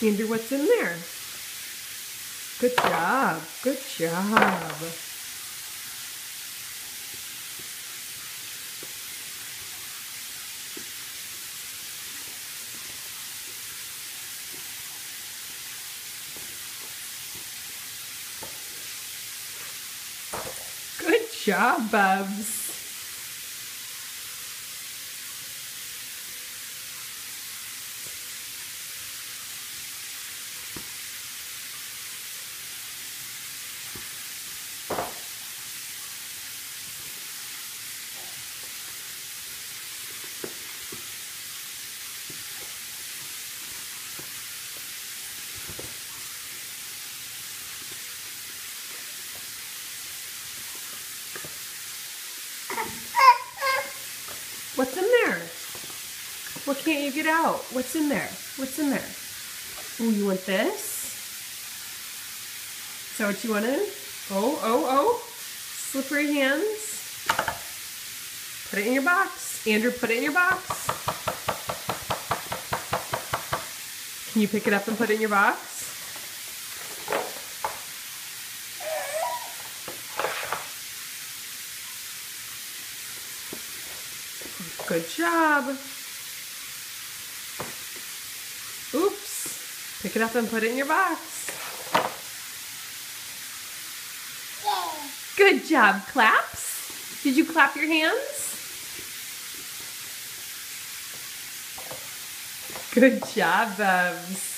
Andrew, what's in there? Good job. Good job. Good job, Bubs. What's in there? What can't you get out? What's in there? What's in there? Oh, you want this? Is that what you wanted? Oh, oh, oh. Slippery hands. Put it in your box. Andrew, put it in your box. Can you pick it up and put it in your box? Good job. Oops. Pick it up and put it in your box. Good job. Claps. Did you clap your hands? Good job, Bubs.